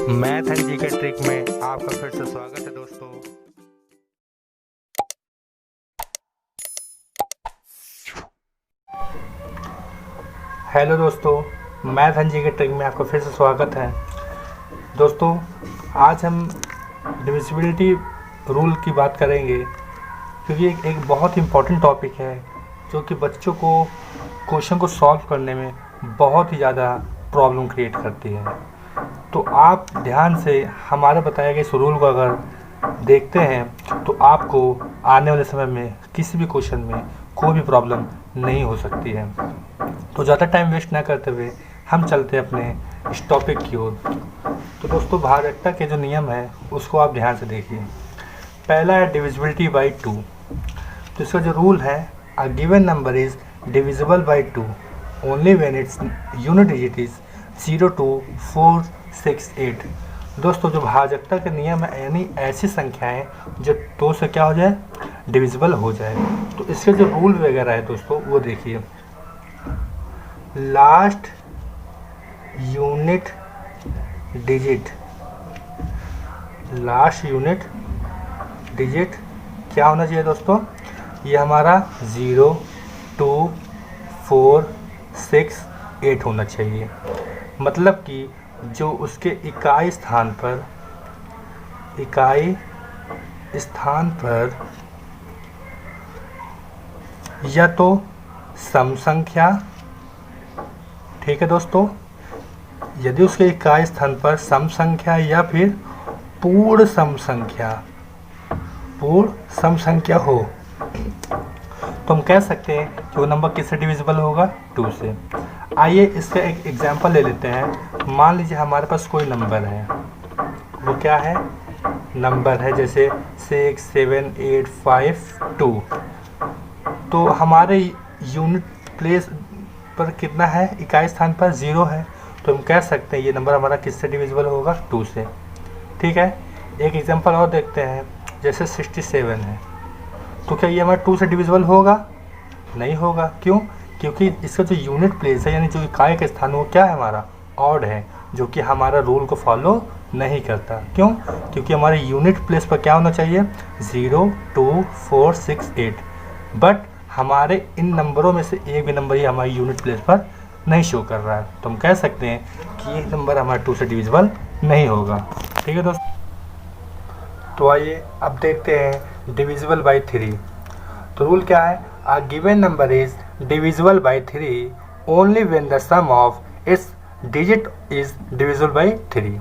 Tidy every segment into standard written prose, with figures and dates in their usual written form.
Math and GK trick में आपका फिर से स्वागत है दोस्तों। हेलो दोस्तों, मैथ एंड जीके ट्रिक में आपका फिर से स्वागत है। दोस्तों, आज हम डिविजिबिलिटी रूल की बात करेंगे क्योंकि एक बहुत इम्पॉर्टेंट टॉपिक है जो कि बच्चों को क्वेश्चन को सॉल्व करने में बहुत ही ज़्यादा प्रॉब्लम क्रिएट करती है। तो आप ध्यान से हमारे बताए गए इस रूल को अगर देखते हैं तो आपको आने वाले समय में किसी भी क्वेश्चन में कोई भी प्रॉब्लम नहीं हो सकती है। तो ज़्यादा टाइम वेस्ट ना करते हुए हम चलते हैं अपने इस टॉपिक की ओर। तो दोस्तों, भाज्यता के जो नियम है उसको आप ध्यान से देखिए। पहला है डिविजिबिलिटी बाई 2। तो इसका जो रूल है, a given number is divisible by 2 only when its unit digit is 0 to 4 6 8। दोस्तों, जो भाज्यता के नियम है यानी ऐसी संख्याएं जो 2 से क्या हो जाए, डिविजिबल हो जाए। तो इसके जो रूल वगैरह है दोस्तों वो देखिए। Last unit digit, last unit digit क्या होना चाहिए दोस्तों, ये हमारा 0 2 4 6 8 होना चाहिए। मतलब कि जो उसके इकाई स्थान पर या तो सम संख्या, ठीक है दोस्तों, यदि उसके इकाई स्थान पर सम संख्या या फिर पूर्ण सम संख्या हो तो हम कह सकते हैं कि वो नंबर किससे डिविजिबल होगा, 2 से। आइए इसका एक एग्जांपल ले लेते हैं। मान लीजिए हमारे पास कोई नंबर है, वो क्या है, नंबर है जैसे 6 7 8 5 2। तो हमारे यूनिट प्लेस पर कितना है, इकाई स्थान पर 0 है। तो हम कह सकते हैं ये नंबर हमारा किससे डिविजिबल होगा, 2 से। ठीक है, एक एग्जांपल और देखते हैं। जैसे 67 है, तो क्या ये हमारा 2 से डिविजिबल होगा, नहीं होगा। क्यों? क्योंकि इसका जो यूनिट प्लेस है यानी जो इकाई का स्थान वो क्या है, हमारा ऑड है, जो कि हमारा रूल को फॉलो नहीं करता। क्यों? क्योंकि हमारे यूनिट प्लेस पर क्या होना चाहिए, 0 2 4 6 8। बट हमारे इन नंबरों में से एक भी नंबर ये हमारी यूनिट प्लेस पर नहीं शो कर रहा है। तो हम कह सकते हैं कि ये नंबर हमारा 2 से डिविजिबल नहीं होगा। ठीक है दोस्तों, तो आइए अब देखते हैं डिविजिबल बाई 3। तो रूल क्या है, a given number is divisible by 3 only when the sum of its digit is divisible by 3।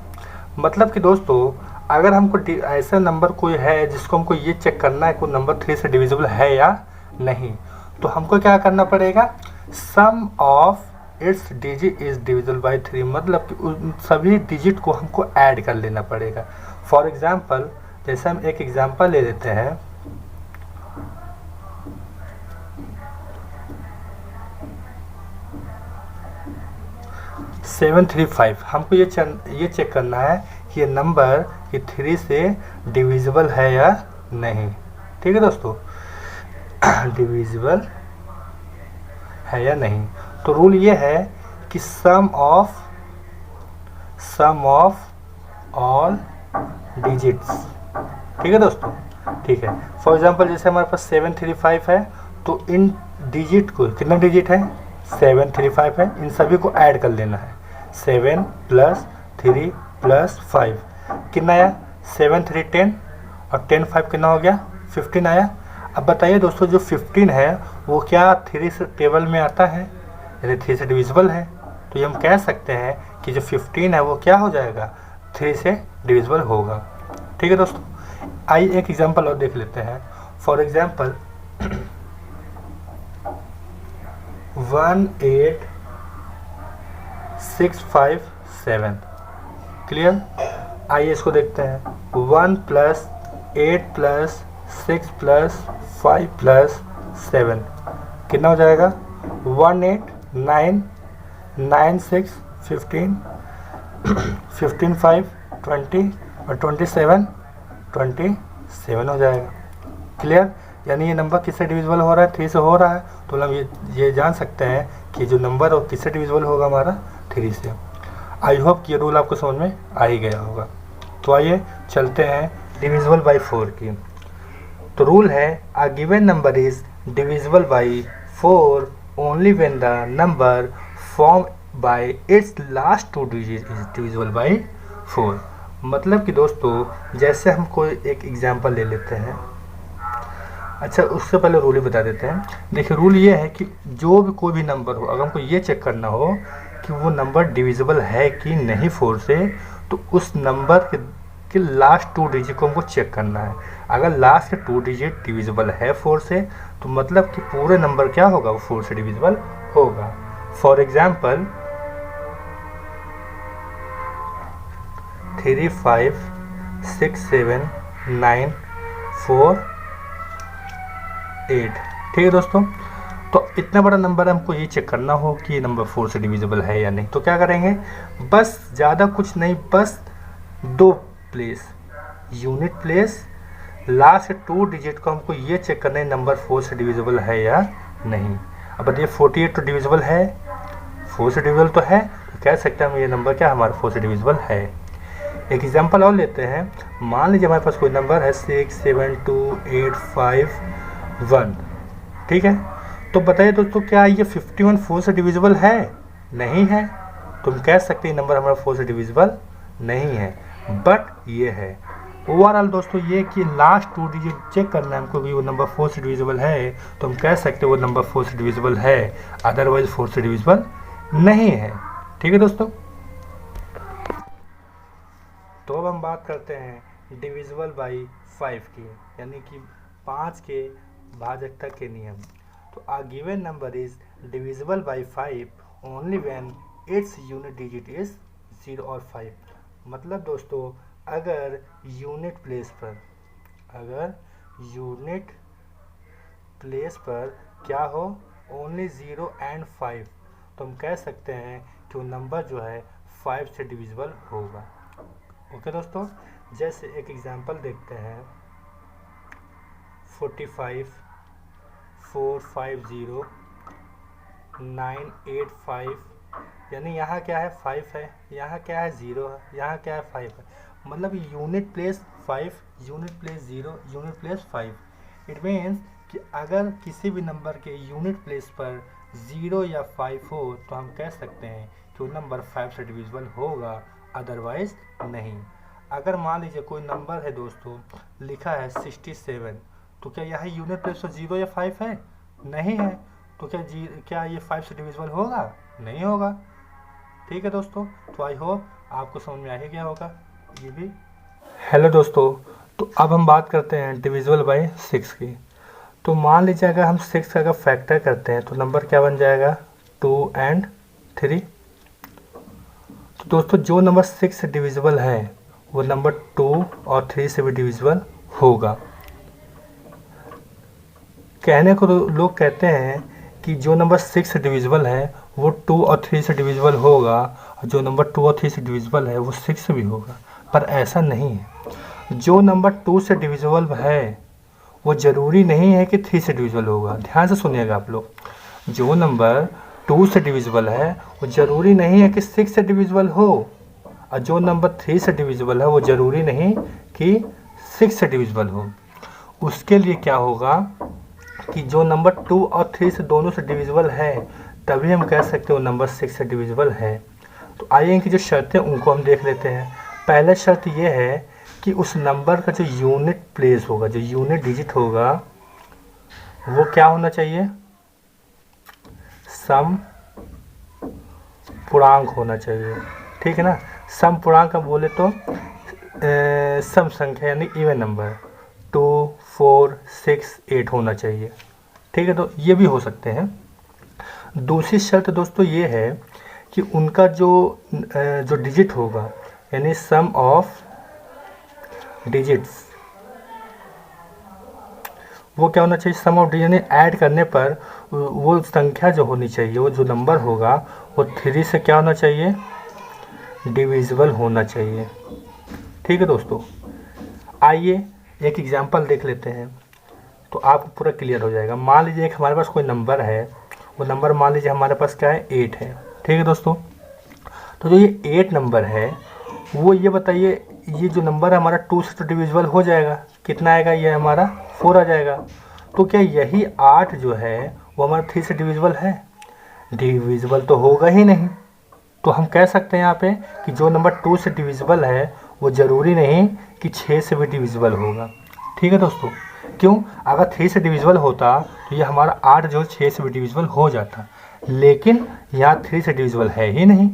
मतलब कि दोस्तों, अगर हमको ऐसा नंबर कोई है जिसको हमको ये चेक करना है कोई नंबर 3 से डिविजिबल है या नहीं, तो हमको क्या करना पड़ेगा, sum of its digit is divisible by 3। मतलब कि उन सभी डिजिट को हमको ऐड कर लेना पड़ेगा। फॉर एग्जाम्पल, जैसे हम एक एग्जाम्पल ले लेते हैं। सेवन 3 5, हमको ये चेक करना है कि ये नंबर ये 3 से डिविजिबल है या नहीं। ठीक है दोस्तों, डिविजिबल है या नहीं। तो रूल ये है कि सम ऑफ ऑल डिजिट्स। ठीक है दोस्तों, ठीक है। फॉर एग्जांपल, जैसे हमारे पास 7 3 5 है, तो इन डिजिट को, कितना डिजिट है, 7 3 5 है, इन सभी को ऐड कर लेना है। 7 + 3 + 5 कितना आया, 7 3 10 और 10 5 कितना हो गया, 15 आया। अब बताइए दोस्तों, जो 15 है वो क्या 3 से टेबल में आता है, यानी 3 से डिविजिबल है। तो ये हम कह सकते हैं कि जो 15 है वो क्या हो जाएगा, 3 से डिविजिबल होगा। ठीक है दोस्तों, आइए एक एग्जांपल और देख लेते हैं। For example 1 8 6 5 7। क्लियर? आइए इसको देखते हैं। 1 + 8 + 6 + 5 + 7 कितना हो जाएगा, 1 8 9 9 6 15 15 5 20 और 27 27 हो जाएगा। क्लियर? यानी ये नंबर किससे डिविजिबल हो रहा है, 3 से हो रहा है। तो हम ये जान सकते हैं कि जो नंबर है वो किससे डिविजिबल होगा, हमारा 3 से। आई होप कि ये रूल आपको समझ में आ ही गया होगा। तो आइए चलते हैं डिविजिबल बाई 4 की। तो रूल है a given number is divisible by 4 only when the number form by it's last 2 digit is divisible by 4। मतलब कि दोस्तों जैसे हम कोई एक एग्जांपल ले लेते हैं। अच्छा, उससे पहले रूल ही बता देते हैं। देखिए रूल ये है कि जो भी कोई भी नंबर हो, अगर हमको ये चेक करना हो कि वो नंबर डिविजिबल है कि नहीं 4 से, तो उस नंबर के लास्ट 2 डिजिट को हमको चेक करना है। अगर लास्ट के 2 डिजिट डिविजिबल है 4 से, तो मतलब कि पूरे नंबर क्या होगा, वो 4 से डिविजिबल होगा। For example 3 5 6 7 9 4 8। ठीक है दोस्तों, तो इतना बड़ा नंबर हमको ये चेक करना हो कि ये नंबर 4 से डिविजिबल है या नहीं, तो क्या करेंगे, बस ज़्यादा कुछ नहीं, बस 2 place, unit place, last 2 digit को हमको ये चेक करना है नंबर 4 से डिविजिबल है या नहीं। अब बताइए 48 तो डिविजिबल है, 4 से डिविजिबल तो है, तो कह सकते हैं हम ये नंबर क्या हमारा 4 से डिविजिबल है। एक एग्जांपल और लेते हैं। मान लीजिए हमारे पास कोई नंबर है 6 7 2 8 5 1। ठीक है, तो बताइए दोस्तों क्या ये 51 4 से डिविजिबल है? नहीं है। तो हम कह सकते हैं नंबर हमारा 4 से डिविजिबल नहीं है, बट ये है। ओवरऑल दोस्तों ये कि लास्ट 2 डिजिट चेक करना है हमको कि वो नंबर 4 से डिविजिबल है, तो हम कह सकते हैं वो नंबर 4 से डिविजिबल है, अदरवाइज 4 से डिविजिबल नहीं है। ठीक है दोस्तों, तो अब हम बात करते हैं डिविजिबल बाई 5 की, यानी कि 5 के भाजकता के नियम। तो अ given number is divisible by 5 only when its unit digit is 0 और 5। मतलब दोस्तों अगर यूनिट प्लेस पर क्या हो, ओनली 0 एंड 5, तो हम कह सकते हैं कि वो नंबर जो है 5 से डिविजिबल होगा। ओके दोस्तों, जैसे एक एग्जांपल देखते हैं 45 450 985, यानी यहाँ क्या है 5 है, यहाँ क्या है 0 है, यहाँ क्या है 5 है। मतलब unit place 5, unit place 0, unit place 5। It means कि अगर किसी भी नंबर के यूनिट प्लेस पर 0 या 5 हो, तो हम कह सकते हैं कि वो नंबर 5 से डिविजिबल होगा, अदरवाइज नहीं। अगर मान लीजिए कोई नंबर है दोस्तों, लिखा है 67, तो क्या यहाँ यूनिट प्लेस पर 0 या 5 है? नहीं है। तो क्या ये 5 से डिविजिबल होगा? नहीं होगा। ठीक है दोस्तों, तो आई होप आपको समझ में आ ही गया होगा ये भी। हेलो दोस्तों, तो अब हम बात करते हैं डिविजिबल बाई 6 की। तो मान लीजिए अगर हम 6 का अगर फैक्टर करते हैं तो नंबर क्या बन जाएगा, 2 and 3। तो दोस्तों जो नंबर 6 से डिविजिबल है वो नंबर 2 और 3 से भी डिविजिबल होगा। कहने को लोग कहते हैं कि जो नंबर 6 से डिविजिबल है वो 2 और 3 से डिविजिबल होगा, और जो नंबर 2 और 3 से डिविजिबल है वो 6 से भी होगा, पर ऐसा नहीं है। जो नंबर 2 से डिविजिबल है वो ज़रूरी नहीं है कि 3 से डिविजिबल होगा। ध्यान से सुनिएगा आप लोग, जो नंबर 2 से डिविजिबल है वो ज़रूरी नहीं है कि 6 से डिविजिबल हो, और जो नंबर 3 से डिविजिबल है वो ज़रूरी नहीं कि 6 से डिविजिबल हो। उसके लिए क्या होगा कि जो नंबर 2 और 3 से दोनों से डिविजिबल है, तभी हम कह सकते हैं वो नंबर 6 से डिविजिबल है। तो आइए इनकी जो शर्तें उनको हम देख लेते हैं। पहला शर्त ये है कि उस नंबर का जो यूनिट प्लेस होगा, जो यूनिट डिजिट होगा, वो क्या होना चाहिए, सम पूर्णांक होना चाहिए। ठीक है ना, सम पूर्णांक हम बोले तो सम संख्या यानी इवन नंबर 2 4 6 8 होना चाहिए। ठीक है, तो ये भी हो सकते हैं। दूसरी शर्त दोस्तों ये है कि उनका जो डिजिट होगा, यानी सम ऑफ डिजिट्स, वो क्या होना चाहिए, सम ऑफ डिजिट, यानी ऐड करने पर वो संख्या जो होनी चाहिए, वो जो नंबर होगा वो 3 से क्या होना चाहिए, डिविजिबल होना चाहिए। ठीक है दोस्तों, आइए एक एग्जांपल देख लेते हैं तो आपको पूरा क्लियर हो जाएगा। मान लीजिए एक हमारे पास कोई नंबर है, वो नंबर मान लीजिए हमारे पास क्या है, 8 है। ठीक है दोस्तों, तो जो ये 8 नंबर है वो ये बताइए, ये जो नंबर है हमारा 2 से तो डिविजिबल हो जाएगा, कितना आएगा, ये हमारा 4 आ जाएगा। तो क्या यही 8 जो है वो हमारा 3 से डिविजिबल है? डिविजिबल तो होगा ही नहीं। तो हम कह सकते हैं यहाँ पे कि जो नंबर 2 से डिविजिबल है वो ज़रूरी नहीं कि 6 से भी डिविजिबल होगा। ठीक है दोस्तों, क्यों? अगर 3 से डिविजिबल होता तो ये हमारा 8 जो 6 से भी डिविजिबल हो जाता, लेकिन यहाँ 3 से डिविजिबल है ही नहीं।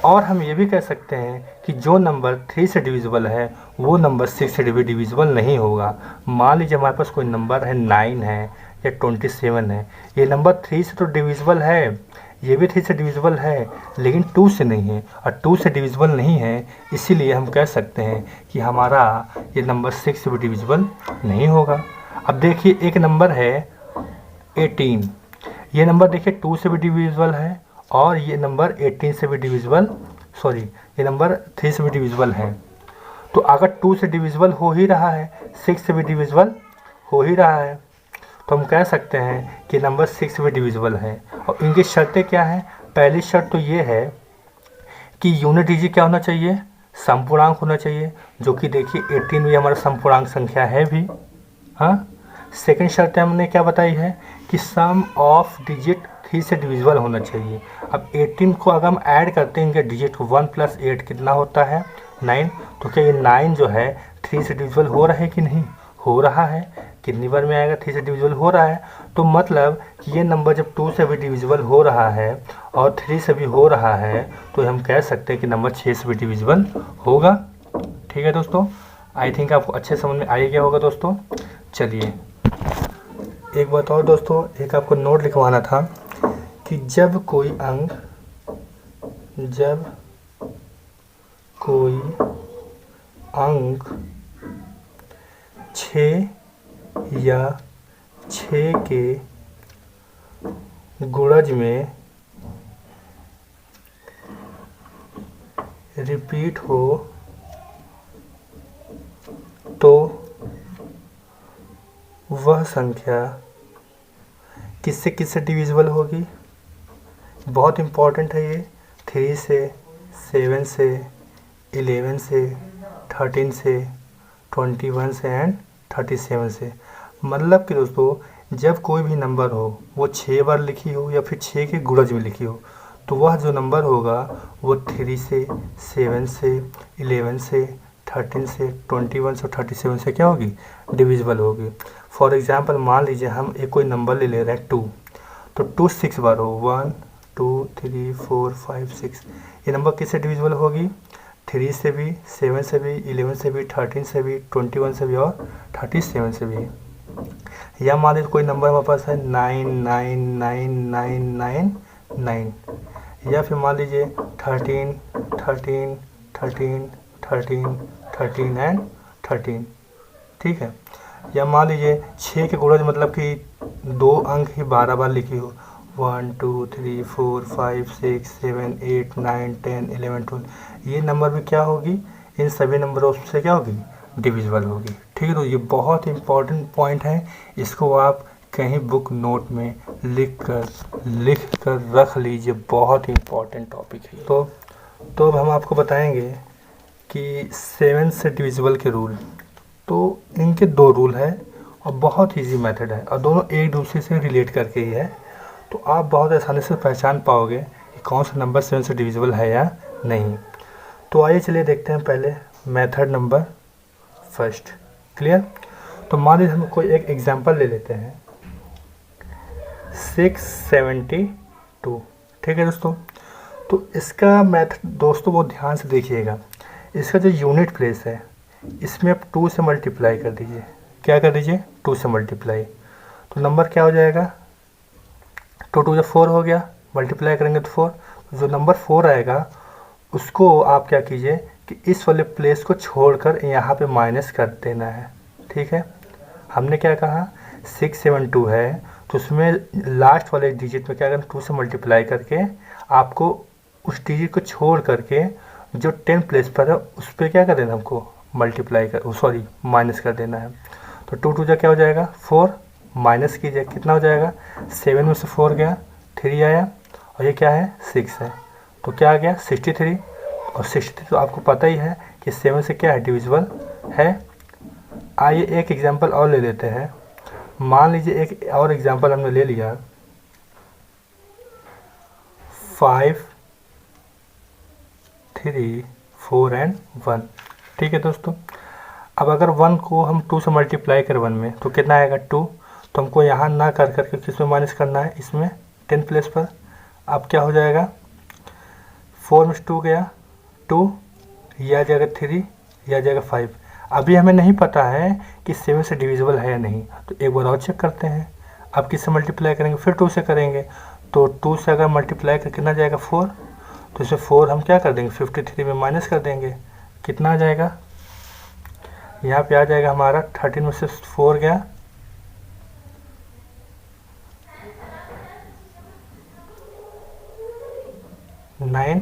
और हम ये भी कह सकते हैं कि जो नंबर 3 से डिविजिबल है वो नंबर 6 से भी डिविजिबल नहीं होगा। मान लीजिए हमारे पास कोई नंबर है 9 है या 27 है, ये नंबर 3 से तो डिविजिबल है, ये भी 3 से डिविजिबल है, लेकिन 2 से नहीं है, और 2 से डिविजिबल नहीं है, इसीलिए हम कह सकते हैं कि हमारा ये नंबर 6 से भी डिविजिबल नहीं होगा। अब देखिए एक नंबर है 18, ये नंबर देखिए 2 से भी डिविजिबल है, और ये नंबर 18 से भी डिविजिबल, सॉरी ये नंबर 3 से भी डिविजिबल है। तो अगर 2 से डिविजिबल हो ही रहा है, 6 से भी डिविजिबल हो ही रहा है, तो हम कह सकते हैं कि नंबर 6 से भी डिविजिबल है। और इनकी शर्तें क्या हैं? पहली शर्त तो ये है कि यूनिट डिजिट क्या होना चाहिए? समपूर्णांक होना चाहिए, जो कि देखिए 18 भी हमारा समपूर्णांक संख्या है भी। हाँ, सेकंड शर्त हमने क्या बताई है कि सम ऑफ डिजिट 3 से डिविजिबल होना चाहिए। अब 18 को अगर हम ऐड करते हैं इनके डिजिट को, 1 + 8 कितना होता है? 9। तो क्या ये 9 जो है 3 से डिविजिबल हो रहा है कि नहीं? हो रहा है। कितनी बार में आएगा? 3 से डिविजिबल हो रहा है। तो मतलब कि ये नंबर जब 2 से भी डिविजिबल हो रहा है और 3 से भी हो रहा है, तो हम कह सकते हैं कि नंबर 6 से भी डिविजिबल होगा। ठीक है दोस्तों, आई थिंक आपको अच्छे समझ में आ ही गया होगा दोस्तों। चलिए एक बात और दोस्तों, एक आपको नोट लिखवाना था कि जब कोई अंक 6 या 6 के गुणज में रिपीट हो तो वह संख्या किससे किससे डिविजिबल होगी? बहुत इम्पॉर्टेंट है ये। 3 से, 7 से, 11 से, 13 से, 21 से एंड 37 से। मतलब कि दोस्तों जब कोई भी नंबर हो वो 6 बार लिखी हो या फिर 6 के गुणज में लिखी हो, तो वह जो नंबर होगा वो 3 से, 7 से, 11 से, 13 से, 21 से, 37 से क्या होगी? डिविजिबल होगी। फॉर एग्जांपल मान लीजिए हम एक कोई नंबर ले ले रहे हैं 2, तो 2 6 बार हो, 1 2 3 4 5 6, ये नंबर किससे डिविजिबल होगी? 3 से भी, 7 से भी, 11 से भी, 13 से भी, 21 से भी और 37 से भी। या मान लीजिए कोई नंबर हमारे पास है 9 9 9 9 9 9, या फिर मान लीजिए 13 13 13 13 13 एंड 13। ठीक है। या मान लीजिए 6 के गुणज मतलब कि 2 अंक ही 12 बार लिखी हो, 1 2 3 4 5 6 7 8 9 10 11 12, ये नंबर भी क्या होगी? इन सभी नंबरों से क्या होगी? डिविजिबल होगी। ठीक है। तो ये बहुत इंपॉर्टेंट पॉइंट है, इसको आप कहीं बुक नोट में लिख कर रख लीजिए, बहुत इंपॉर्टेंट टॉपिक है। तो अब हम आपको बताएंगे कि 7 से डिविजिबल के रूल। तो इनके 2 रूल है और बहुत इजी मेथड है, और दोनों एक दूसरे से रिलेट करके ही है। तो आप बहुत आसानी से पहचान पाओगे कि कौन सा नंबर 7 से डिविजिबल है या नहीं। तो आइए चलिए देखते हैं पहले मेथड नंबर फर्स्ट। क्लियर? तो मान लीजिए हम कोई एक एग्जांपल ले लेते हैं 672। ठीक है दोस्तों। तो इसका मेथड दोस्तों बहुत ध्यान से देखिएगा। इसका जो यूनिट प्लेस है इसमें आप 2 से मल्टीप्लाई कर दीजिए। क्या कर दीजिए? 2 से मल्टीप्लाई। तो नंबर क्या हो जाएगा? 2 2 4 हो गया, मल्टीप्लाई करेंगे तो 4। जो नंबर 4 आएगा उसको आप क्या कीजिए कि इस वाले प्लेस को छोड़कर यहाँ पे माइनस कर देना है। ठीक है। हमने क्या कहा? 672 है, तो उसमें लास्ट वाले डिजिट में क्या करना? 2 से मल्टीप्लाई करके आपको उस डिजिट को छोड़ करके जो 10 प्लेस पर है उस पर क्या कर देना? हमको मल्टीप्लाई कर, सॉरी माइनस कर देना है। तो 2 2 क्या हो जाएगा? 4, माइनस कीजिए, कितना हो जाएगा? 7 में से 4 गया, 3 आया, और ये क्या है? 6 है। तो क्या आ गया 63, और 63 तो आपको पता ही है कि 7 से क्या है डिविजिबल है। आइए एक एग्जांपल और ले लेते हैं। मान लीजिए एक और एग्जांपल हमने ले लिया 5, 3, 4 एंड 1। ठीक है दोस्तों, अब अगर 1 को हम 2 से मल्टीप्लाई करें 1 में तो कितना आएगा 2। तो हमको यहाँ ना कर करके किस में माइनस करना है, इसमें 10 प्लेस पर। अब क्या हो जाएगा 4 में 2 गया 2, ये आ जाएगा 3, ये आ जाएगा 5। अभी हमें नहीं पता है कि 7 से डिविजिबल है या नहीं, तो एक बार और चेक करते हैं। अब किससे मल्टीप्लाई करेंगे, फिर 2 से करेंगे। तो 2 से अगर मल्टीप्लाई कर कितना जाएगा 4, तो इसमें 4 हम क्या कर देंगे 53 में माइनस कर देंगे, कितना आ जाएगा यहाँ पे आ जाएगा हमारा 13 में से 4 गया 9।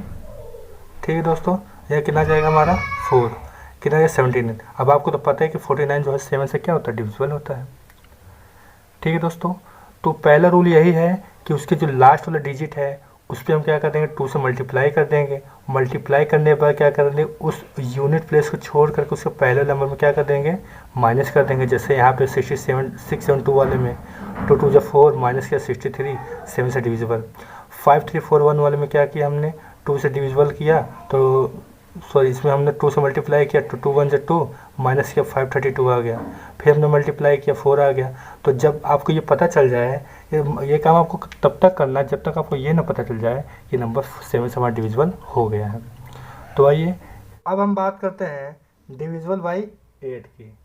ठीक है दोस्तों, यह कितना जाएगा हमारा 4, कितना जाएगा 79। अब आपको तो पता है कि 49 जो है 7 से क्या होता है डिविजिबल होता है। ठीक है दोस्तों, तो पहला रूल यही है कि उसके जो लास्ट वाला डिजिट है उस पर हम क्या कर देंगे 2 से मल्टीप्लाई कर देंगे। मल्टीप्लाई करने पर क्या कर देंगे उस यूनिट प्लेस को छोड़ करके उसके पहले नंबर में क्या कर देंगे माइनस कर देंगे। जैसे यहाँ पे 672 वाले में 2 2 4 माइनस किया 63, 7 से डिविजिबल। 5341 वाले में क्या किया हमने 2 से डिविजिबल किया, तो सॉरी इसमें हमने 2 से मल्टीप्लाई किया, 2 1 से 2 माइनस किया 532 आ गया। फिर हमने मल्टीप्लाई किया 4 आ गया। तो जब आपको ये पता चल जाए, ये काम आपको तब तक करना है जब तक आपको ये ना पता चल जाए कि नंबर 7 से हमारा डिविजिबल हो गया है। तो आइए अब हम बात करते हैं डिविजिबल बाई 8 की।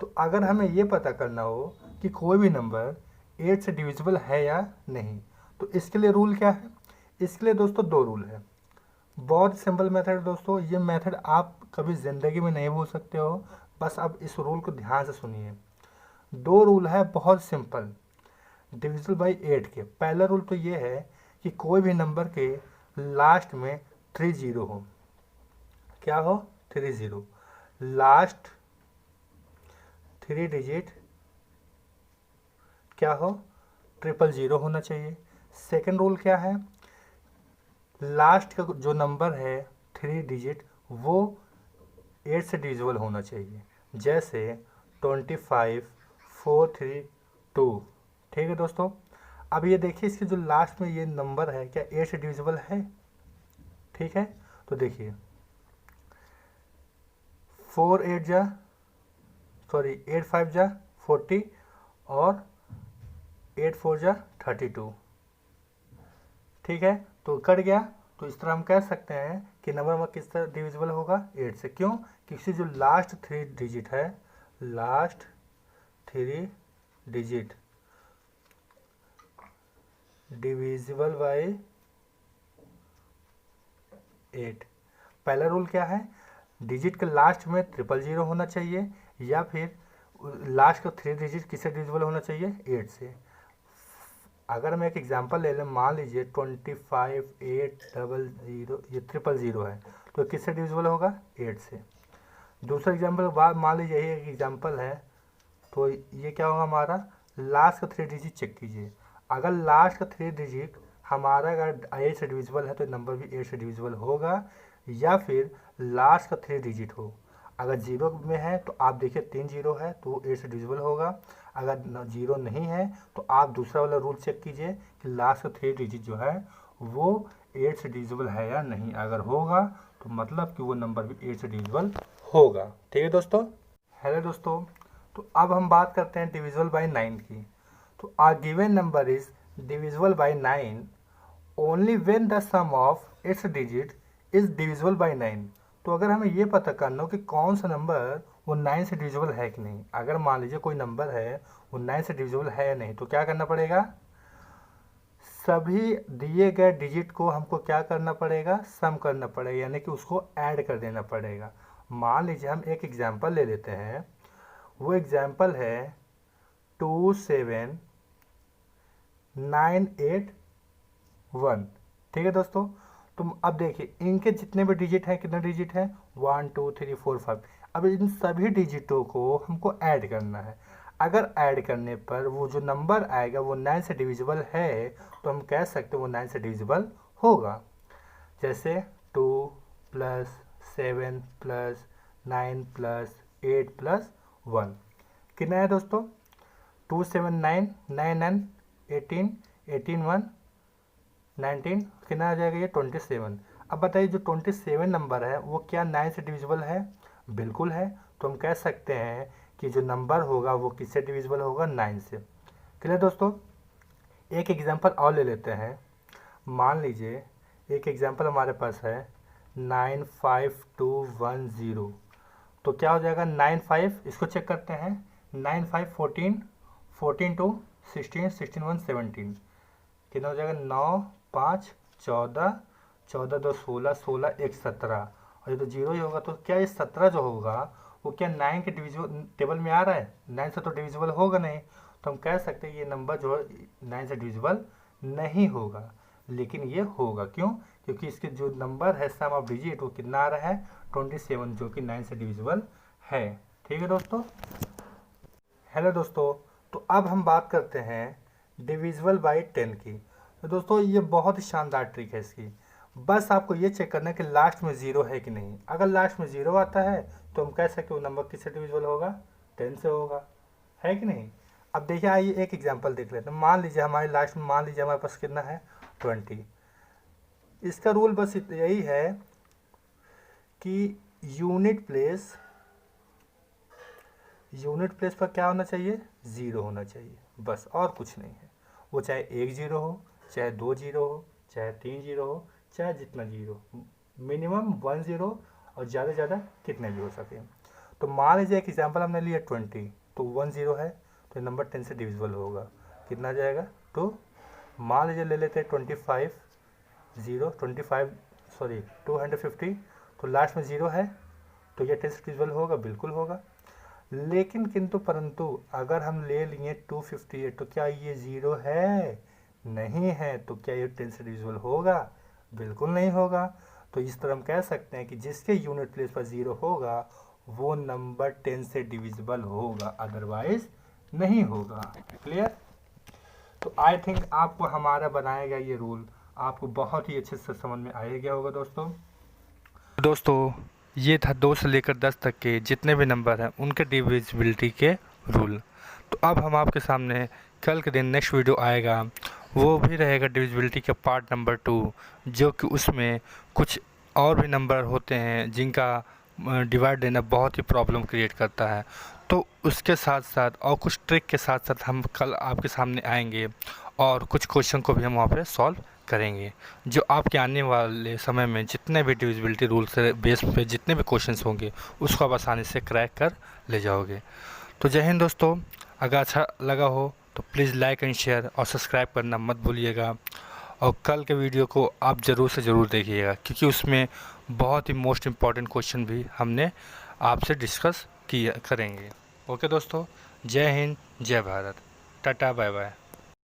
तो अगर हमें ये पता करना हो कि कोई भी नंबर 8 से डिविजिबल है या नहीं, तो इसके लिए रूल क्या है। इसके लिए दोस्तों 2 रूल है। बहुत सिंपल मेथड है दोस्तों, ये मेथड आप कभी ज़िंदगी में नहीं भूल सकते हो। बस अब इस रूल को ध्यान से सुनिए। 2 रूल है बहुत सिंपल डिविजिबल बाई 8 के। पहला रूल तो ये है कि कोई भी नंबर के लास्ट में 3 0 हो। क्या हो 3 0, लास्ट 3 डिजिट क्या हो 000 होना चाहिए। सेकंड रूल क्या है, लास्ट का जो नंबर है 3 डिजिट वो 8 से डिविजिबल होना चाहिए। जैसे 25432। ठीक है दोस्तों, अब ये देखिए इसके जो लास्ट में ये नंबर है क्या 8 से डिविजिबल है। ठीक है, तो देखिए 8 5 जा 40 और 8 4 जा 32। ठीक है, तो कट गया। तो इस तरह हम कह सकते हैं कि नंबर में किस तरह डिविजिबल होगा 8 से। क्यों, क्योंकि जो लास्ट 3 डिजिट है, लास्ट 3 डिजिट डिविजिबल बाय 8। पहला रूल क्या है, डिजिट के लास्ट में 000 होना चाहिए, या फिर लास्ट का 3 डिजिट किससे डिविजिबल होना चाहिए 8 से। अगर हम एक एग्जांपल ले लें, मान लीजिए 25800 ये 000 है, तो किससे डिविजिबल होगा 8 से। दूसरा एग्जांपल बाद मान लीजिए यही एक एग्जांपल है, तो ये क्या होगा हमारा लास्ट का 3 डिजिट चेक कीजिए। अगर लास्ट का 3 डिजिट हमारा अगर 8 से डिविजिबल है तो नंबर भी 8 से डिविजिबल होगा, या फिर लास्ट का 3 डिजिट हो। अगर 0 में है तो आप देखिए 3 0 है तो 8 से डिविजिबल होगा। अगर 0 नहीं है तो आप दूसरा वाला रूल चेक कीजिए कि लास्ट का 3 डिजिट जो है वो 8 से डिविजिबल है या नहीं। अगर होगा तो मतलब कि वो नंबर भी 8 से डिविजिबल होगा। ठीक है दोस्तों। हेलो दोस्तों, तो अब हम बात करते हैं डिविजिबल बाय 9 की। तो a given number is divisible by 9 only when the sum of its digit is divisible by 9। तो अगर हमें ये पता करना हो कि कौन सा नंबर वो 9 से डिविजिबल है कि नहीं, अगर मान लीजिए कोई नंबर है वो 9 से डिविजिबल है या नहीं, तो क्या करना पड़ेगा, सभी दिए गए डिजिट को हमको क्या करना पड़ेगा, सम करना पड़ेगा, यानी कि उसको ऐड कर देना पड़ेगा। मान लीजिए हम एक एग्जांपल ले लेते हैं, वो एग्जांपल है 27981। ठीक है दोस्तों, तो अब देखिए इनके जितने भी डिजिट हैं, कितने डिजिट हैं 1 2 3 4 5। अब इन सभी डिजिटों को हमको ऐड करना है। अगर ऐड करने पर वो जो नंबर आएगा वो 9 से डिविजिबल है, तो हम कह सकते हैं वो 9 से डिविजिबल होगा। जैसे 2 + 7 + 9 + 8 + 1 कितना है दोस्तों? 2 7 9 9 9 18 18 1 19 कितना आ जाएगा ये 27। अब बताइए जो 27 नंबर है वो क्या 9 से डिविजिबल है? बिल्कुल है। तो हम कह सकते हैं कि जो नंबर होगा वो किससे डिविजिबल होगा? 9 से। क्लियर दोस्तों? एक एग्जांपल और ले लेते हैं। मान लीजिए एक एग्जांपल हमारे पास है 95210। तो क्या हो जाएगा 95, इसको चेक करते हैं। 9 5 14 14 2 16 16 1 17 कितना हो जाएगा? 9 5 14 14 2 16 16 1 17 और ये तो जीरो ही होगा। तो क्या ये 17 जो होगा वो क्या 9 के डिविजिबल टेबल में आ रहा है? 9 से तो डिविजिबल होगा नहीं। तो हम कह सकते हैं ये नंबर जो है 9 से डिविजिबल नहीं होगा, लेकिन ये होगा। क्यों? क्योंकि इसके जो नंबर है सम ऑफ डिजिट वो कितना आ रहा है? 27, जो कि 9 से डिविजिबल है। ठीक है दोस्तों? हेलो दोस्तों, तो अब हम बात करते हैं डिविजिबल बाई 10 की। तो दोस्तों ये बहुत ही शानदार ट्रिक है इसकी। बस आपको ये चेक करना है कि लास्ट में ज़ीरो है कि नहीं। अगर लास्ट में ज़ीरो आता है तो हम कह सकते वो नंबर किससे डिविजिबल होगा? 10 से होगा, है कि नहीं? अब देखिए, आइए एक एग्जांपल देख लेते हैं। मान लीजिए हमारे लास्ट में, मान लीजिए हमारे पास कितना है? 20। इसका रूल बस यही है कि यूनिट प्लेस पर क्या होना चाहिए? ज़ीरो होना चाहिए, बस, और कुछ नहीं है। वो चाहे 1 ज़ीरो हो, चाहे 2 ज़ीरो हो, चाहे 3 ज़ीरो हो, चाहे जितना ज़ीरो, मिनिमम 1 ज़ीरो और ज़्यादा से ज़्यादा कितने भी हो सके। तो मान लीजिए एक एग्जांपल हमने लिया 20, तो 1 ज़ीरो है तो ये नंबर 10 से डिविजिबल होगा। कितना आ जाएगा? 2। मान लीजिए ले लेते हैं 25 250, तो लास्ट में ज़ीरो है तो ये 10 से डिविजिबल होगा? बिल्कुल होगा। लेकिन किंतु परंतु अगर हम ले लिए 258, तो क्या ये ज़ीरो है? नहीं है। तो क्या ये 10 से डिविजिबल होगा? बिल्कुल नहीं होगा। तो इस तरह हम कह सकते हैं कि जिसके यूनिट प्लेस पर ज़ीरो होगा वो नंबर 10 से डिविजिबल होगा, अदरवाइज नहीं होगा। क्लियर? तो आई थिंक आपको हमारा बनाया गया ये रूल आपको बहुत ही अच्छे से समझ में आ गया होगा दोस्तों ये था 2 से लेकर 10 तक के जितने भी नंबर हैं उनके डिविजिबिलिटी के रूल। तो अब हम आपके सामने कल के दिन नेक्स्ट वीडियो आएगा, वो भी रहेगा डिविजिबिलिटी का पार्ट नंबर 2, जो कि उसमें कुछ और भी नंबर होते हैं जिनका डिवाइड देना बहुत ही प्रॉब्लम क्रिएट करता है। तो उसके साथ साथ और कुछ ट्रिक के साथ साथ हम कल आपके सामने आएंगे और कुछ क्वेश्चन को भी हम वहाँ पे सॉल्व करेंगे, जो आपके आने वाले समय में जितने भी डिविजिबिलिटी रूल से बेस पे जितने भी क्वेश्चंस होंगे उसको आप आसानी से क्रैक कर ले जाओगे। तो जय हिंद दोस्तों, अगर अच्छा लगा हो तो प्लीज़ लाइक एंड शेयर और सब्सक्राइब करना मत भूलिएगा। और कल के वीडियो को आप ज़रूर से ज़रूर देखिएगा, क्योंकि उसमें बहुत ही मोस्ट इम्पॉर्टेंट क्वेश्चन भी हमने आपसे डिस्कस करेंगे। ओके दोस्तों, जय हिंद, जय भारत, टाटा, बाय बाय।